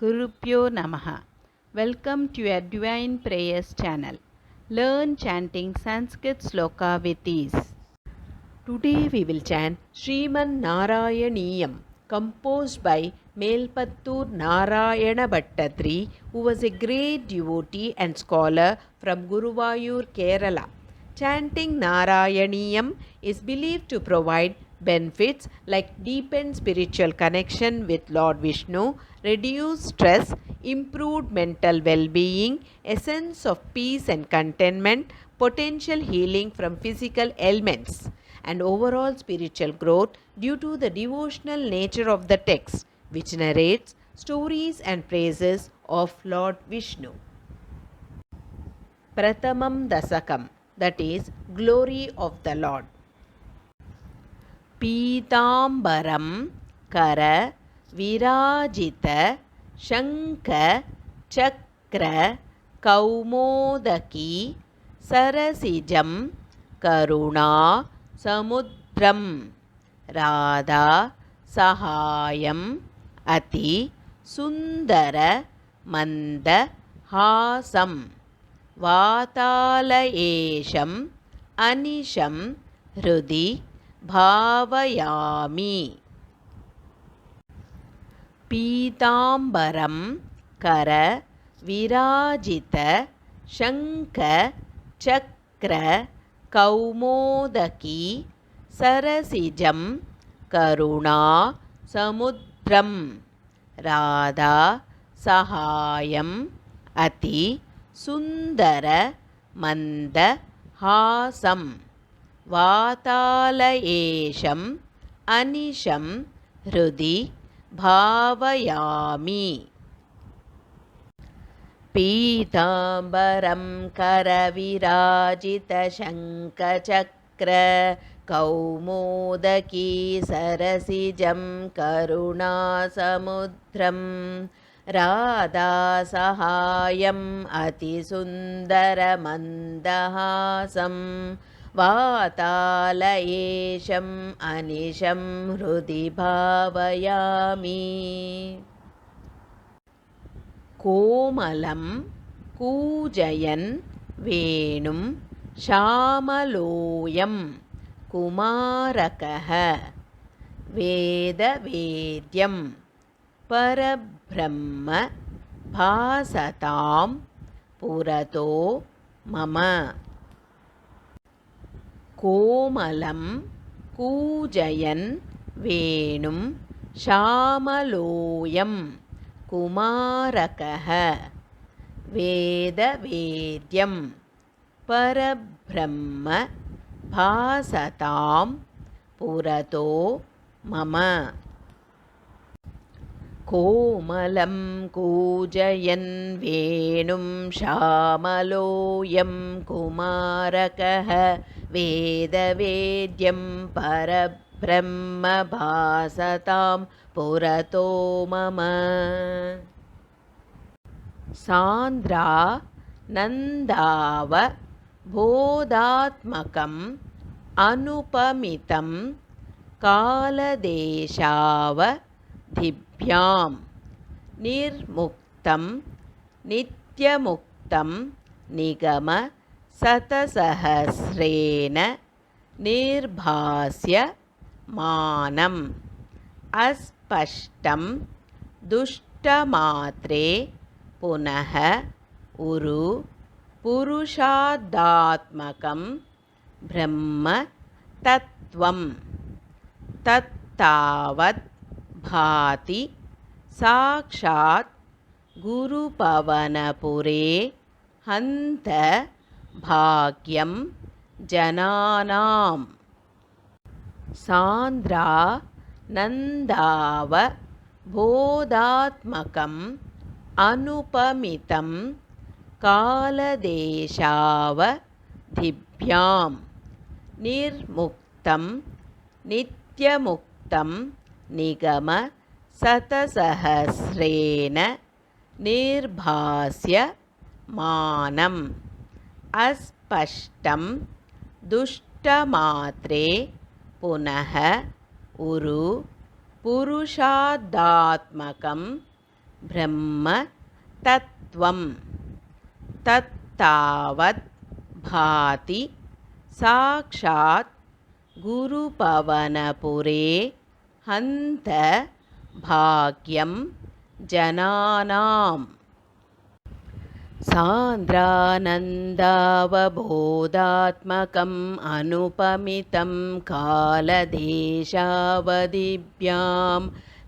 Gurupyo Namaha. Welcome to your Divine Prayers channel. Learn chanting Sanskrit sloka with ease. Today we will chant Sriman Narayaniyam, composed by Melpattur Narayana Bhattadri, who was a great devotee and scholar from Guruvayur, Kerala. Chanting Narayaniyam is believed to provide benefits like deepened spiritual connection with Lord Vishnu, reduced stress, improved mental well-being, a sense of peace and contentment, potential healing from physical ailments, and overall spiritual growth due to the devotional nature of the text, which narrates stories and praises of Lord Vishnu. Pratamam Dasakam, that is, glory of the Lord. Pītāmbaram Kara Virajita Shankha Chakra Kaumodaki Sarasijam Karuna Samudram Radha Sahayam Ati Sundara Manda Hasam Vatalayesham Anisham Hrudi Bhavayami. Pītāmbaram Kara Virajita Shankha Chakra Kaumodaki Sarasijam Karuna Samudram Radha Sahayam Ati Sundara Manda Hasam Vatalayesham Anisham Hrudi Bhavayami. Pītāmbaram Karavirajita Shankachakra Kaumodaki Sarasijam Karunasamudram Radha Sahayam Atisundara Mandahasam Vatalayesham Anisham Hrudi Bhavayami. Komalam Kūjayan Venum Shamaloyam Kumarakaha Veda Vedyam Parabrahma Bhasatam Purato Mama. Komalam Kūjayan Venum Shamaloyam Kumarakaha Veda Vedyam Parabrahma Bhasatam Purato Mama. Komalam Kūjayan Venum Shamaloyam Kumarakaha Veda Vedyam Parabrahma Bhasatam Purato Mama. Sandra Nandava Bodhatmakam Anupamitam Kaladeshava Dibhyam Nirmuktam Nityamuktam Nigama Satasahasrena Nirbhasya Manam Aspashtam Dushtamatre Punaha Uru Purushadhatmakam Brahma Tattvam Tattavat Bhati Sakshat Guru Pavanapure Hanta Bhagyam Jananam. Sandra Nandava Bodhatmakam Anupamitam Kaladeshava Dibhyam Nirmuktam Nityamuktam Nigama Satasahasrena Nirbhasya Manam Aspashtam Dushtamatre Punaha Uru Purushadhatmakam ब्रह्म तत्त्वं तत्तावत् भाति साक्षात् गुरुपवनपुरे हन्त भाग्यं जनानाम् सान्द्रानन्दावबोधात्मकम् अनुपमितं कालदेशावधिभ्यां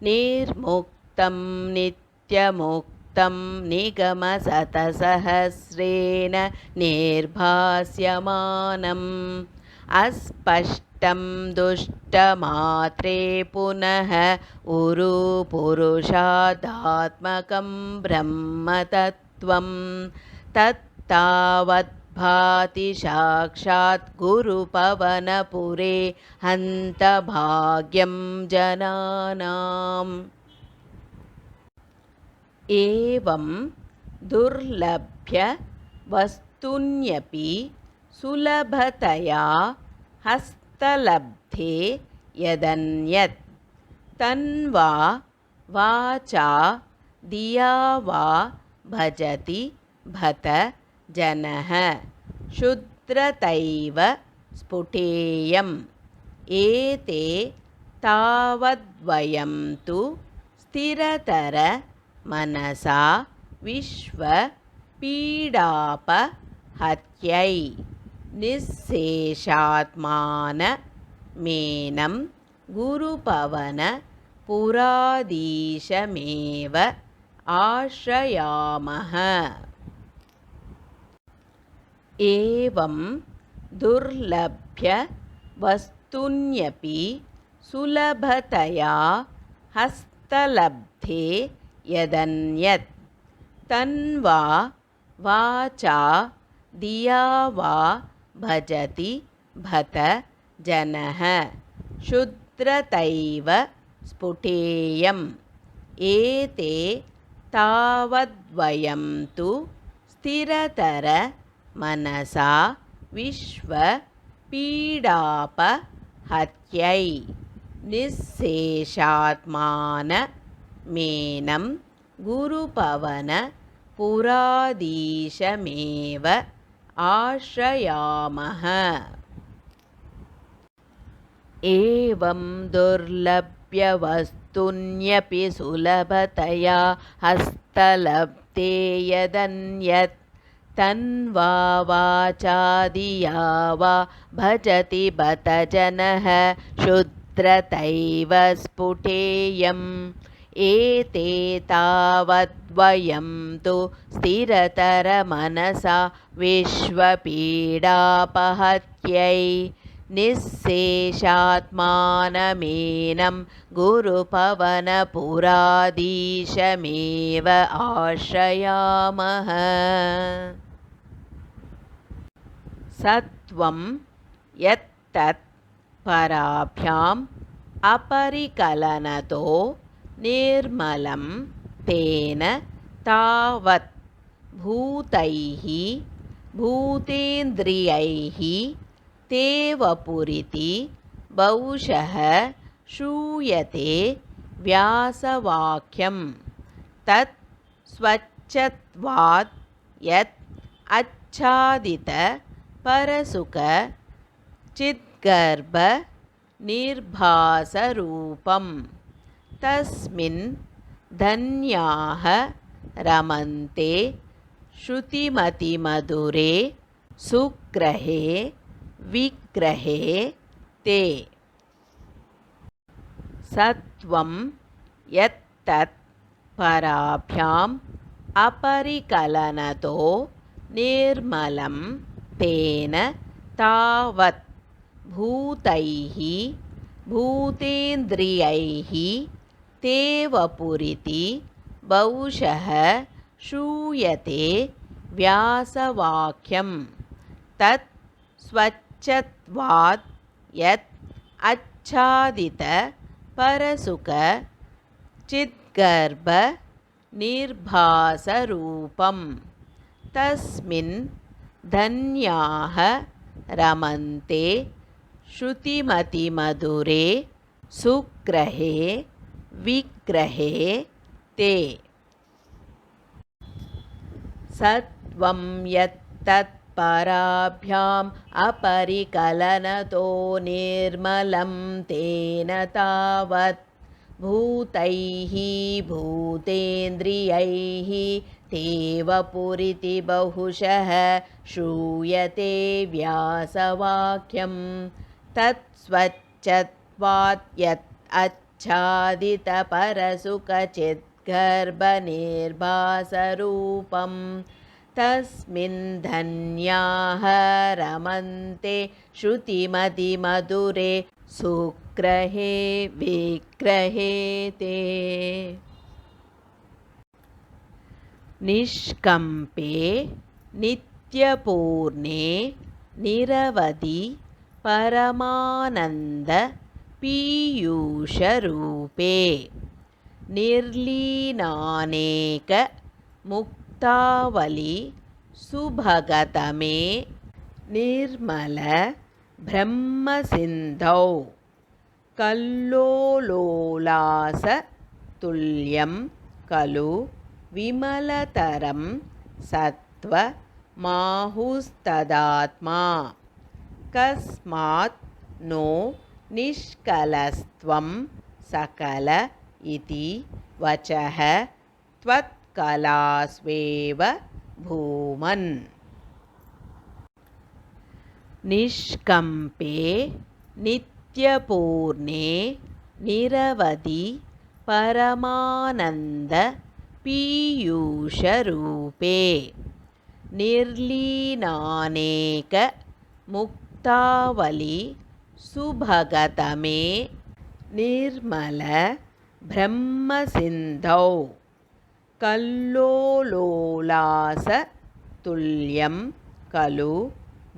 निर्मुक्तं नित्यमुक्तं निगमशतसहस्रेण निर्भास्यमानम् अस्पष्टं दुष्टमात्रे पुनः उरुपुरुषादात्मकं ब्रह्मतत्त्वं तत्तावद्भाति साक्षात् गुरुपवनपुरे हन्तभाग्यं जनानाम् एवं दुर्लभ्य वस्तून्यपि सुलभतया हस्तलब्धे यदन्यत् तन्वा वाचा दिया वा भजति भत जनः शुद्रतैव स्फुटेयम् एते तावद्वयं तु स्थिरतर मनसा विश्वपीडापहत्यै निःशेषात्मानमेनं गुरुपवनपुराधीशमेव आश्रयामः एवं दुर्लभ्य वस्तून्यपि सुलभतया हस्तलब्धे यदन्यत् तन्वा वाचा दिया वा भजति भत जनः शुद्रतैव स्फुटेयम् एते तावद्वयं तु स्थिरतर मनसा विश्वपीडापहत्यै निःशेषात्मानमेनं गुरुपवनपुराधीशमेव आश्रयामः एवं दुर्लभ्यवस्तून्यपि सुलभतया हस्तलब्धे यदन्यत् तन्वा वाचा दिया वा भजति बत जनः शुद्रतैव स्फुटेयम् एते तावद्वयं तु स्थिरतर मनसा विश्वपीडापहत्यै निःशेषात्मानमेनं गुरुपवनपुराधीशमेव आश्रयामः सत्वं यत्तत् पराभ्याम् अपरिकलनतो निर्मलं तेन तावत् भूतैः भूतेन्द्रियैः ते वपुरिति बहुशः श्रूयते व्यासवाक्यं तत् स्वच्छत्वात् यत् आच्छादित परसुख चिद्गर्भ निर्भासरूपं तस्मिन् धन्याः रमन्ते श्रुतिमतिमधुरे सुग्रहे विग्रहे ते सत्वं यत्तत् पराभ्याम् अपरिकलनतो निर्मलं तेन तावत् भूतैः भूतेन्द्रियैः ते वपुरिति बहुशः श्रूयते व्यासवाक्यं तत् स्वच्छत्वात् यत् आच्छादित परसुख चिद्गर्भ निर्भासरूपं तस्मिन् धन्याः रमन्ते श्रुतिमतिमधुरे सुग्रहे विग्रहे ते सत्वं यत्तत्पराभ्याम् अपरिकलनतो निर्मलं तेन तावत् भूतैः भूतेन्द्रियैः तेवपुरिति बहुशः श्रूयते व्यासवाक्यं तत्स्वच्छत्वात् यत् अच्छादितपरसुखचिद्गर्भनिर्भासरूपं तस्मिन् धन्याः रमन्ते श्रुतिमतिमधुरे सुग्रहे विग्रहे ते निष्कम्पे नित्यपूर्णे निरवधि परमानन्द पीयूषरूपे निर्लीनानेक मुक्तावली सुभगतमे निर्मल ब्रह्मसिन्धौ कल्लोलोलास तुल्यं खलु विमलतरं सत्त्वमाहुस्तदात्मा कस्मात् नो निष्कलस्त्वं सकल इति वचः त्वत्कलास्वेव भूमन् निष्कम्पे नित्यपूर्णे निरवधि परमानन्द पीयूषरूपे निर्लीनानेक मुक्तावली सुभगतमे निर्मल ब्रह्मसिन्धौ कल्लोलोलास तुल्यं खलु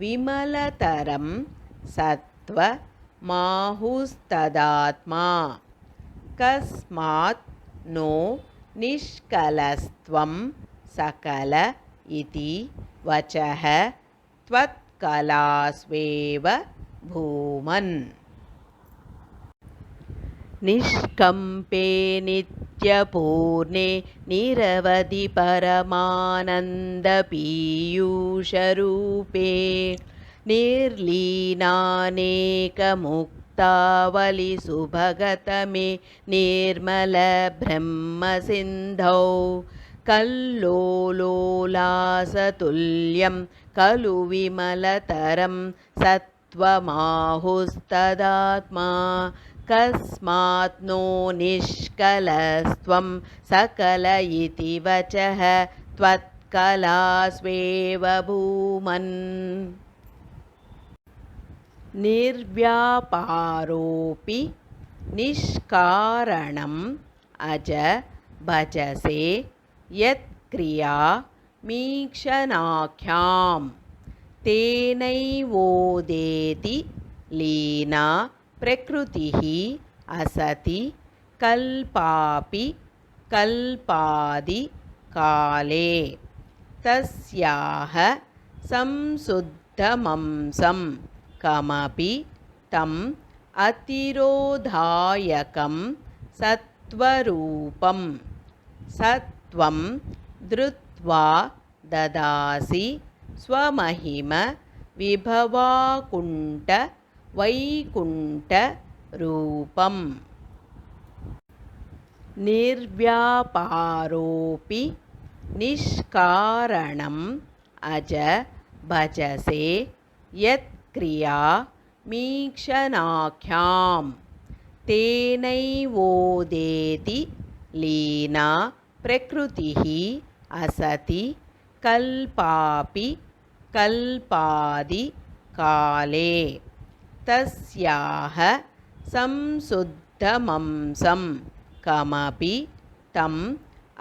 विमलतरं सत्त्वमाहुस्तदात्मा कस्मात् नो निष्कलस्त्वं सकल इति वचः त्वत्कलास्वेव भूमन् निष्कम्पे नित्यपूर्णे निरवधि परमानन्दपीयूषरूपे निर्लीनानेकमुक्तावलि सुभगतमे निर्मल ब्रह्मसिन्धौ कल्लोलोलासतुल्यं खलु विमलतरं सत्त्वमाहुस्तदात्मा कस्मात् नो निष्कलस्त्वं सकल इति वचः त्वत्कलास्वेव भूमन् निर्व्यापारोऽपि निष्कारणम् अज भजसे यत्क्रिया मीक्षणाख्यां तेनैवोदेति लीना प्रकृतिः असति कल्पापि कल्पादिकाले तस्याः संशुद्धमंसं कमपि तम् अतिरोधायकं सत्त्वरूपं सत्त्वं धृत्वा ददासि स्वमहिम विभवाकुण्ठ वैकुण्ठरूपम् निर्व्यापारोऽपि निष्कारणम् अज भजसे यत्क्रिया मीक्षणाख्यां तेनैवोदेति लीना प्रकृतिः असति कल्पापि कल्पादिकाले तस्याः संशुद्धमंसं कमपि तम्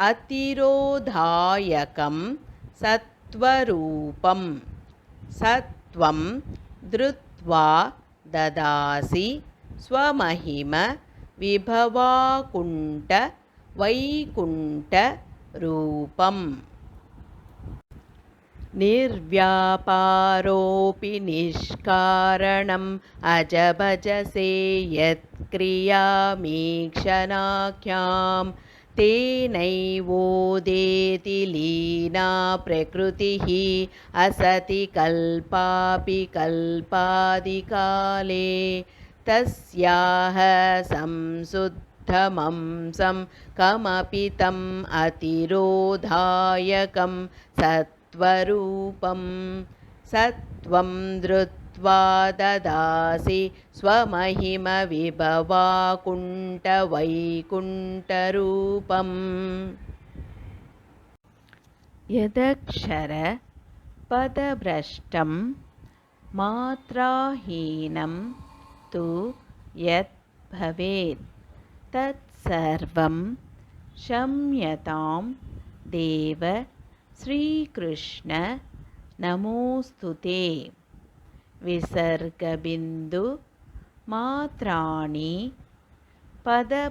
अतिरोधायकं सत्त्वरूपं सत्त्वं धृत्वा ददासि स्वमहिम विभवाकुण्ठ वैकुण्ठरूपम् निर्व्यापारोऽपि निष्कारणम् अज भजसे यत्क्रियामीक्षणाख्यां तेनैवोदेति लीना प्रकृतिः असति कल्पापि कल्पादिकाले तस्याः संशुद्धमंसं कमपि तम् अतिरोधायकं सत्त्वरूपं सत्त्वं धृत्वा ददासि स्वमहिमविभवाकुण्ठवैकुण्ठरूपम् यदक्षरपदभ्रष्टं मात्राहीनं तु यत् भवेत् तत्सर्वं क्षम्यतां देव श्रीकृष्ण नमोऽस्तु ते। विसर्गबिन्दु मात्राणि पदपादाक्षराणि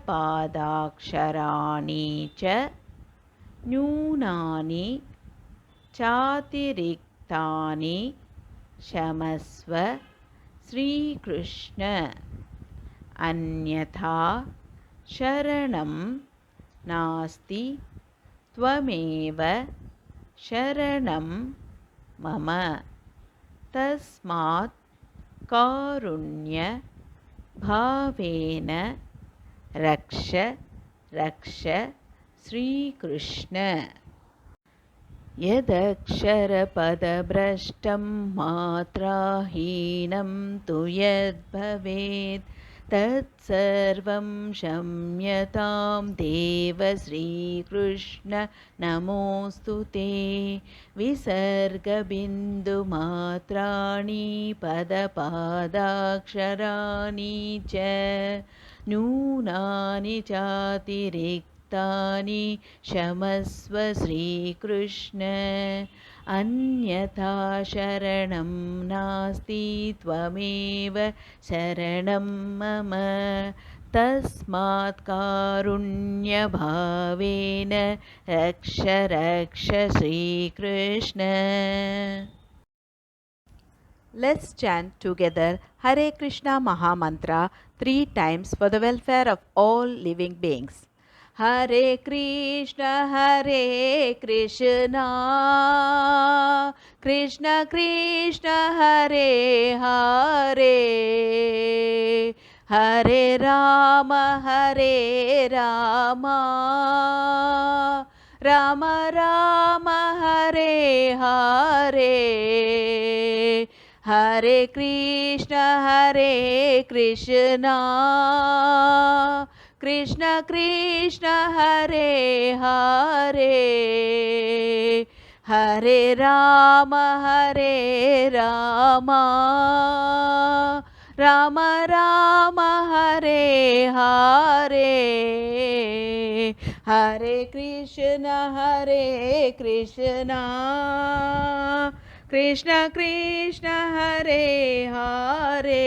च न्यूनानि चातिरिक्तानि क्षमस्व श्रीकृष्ण अन्यथा शरणं नास्ति त्वमेव शरणं मम तस्मात् कारुण्यभावेन रक्ष रक्ष श्रीकृष्ण। यदक्षरपदभ्रष्टं मात्राहीनं तु यद्भवेत् तत्सर्वं क्षम्यतां देव श्रीकृष्ण नमोऽस्तु ते। विसर्गबिन्दुमात्राणि पदपादाक्षराणि च न्यूनानि चातिरिक्तानि क्षमस्व श्रीकृष्ण अन्यथा शरणं नास्ति त्वमेव शरणं मम तस्मात् कारुण्यभावेन रक्ष रक्ष Shri Krishna. Let's chant together Hare Krishna Mahamantra 3 times for the welfare of all living beings. Hare Krishna Krishna Krishna Hare Hare Hare Rama Rama Rama Hare Hare Hare Krishna Krishna Krishna Hare Hare Hare Rama Rama Rama Hare Hare Hare Krishna Krishna Krishna Hare Hare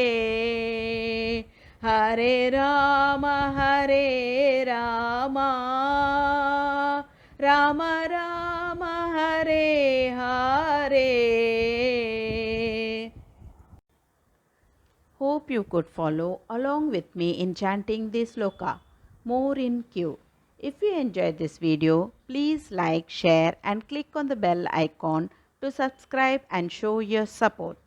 Hare Rama Rama Rama Hare Hare. Hope you could follow along with me in chanting this sloka. More in queue. If you enjoyed this video, please like, share and click on the bell icon to subscribe and show your support.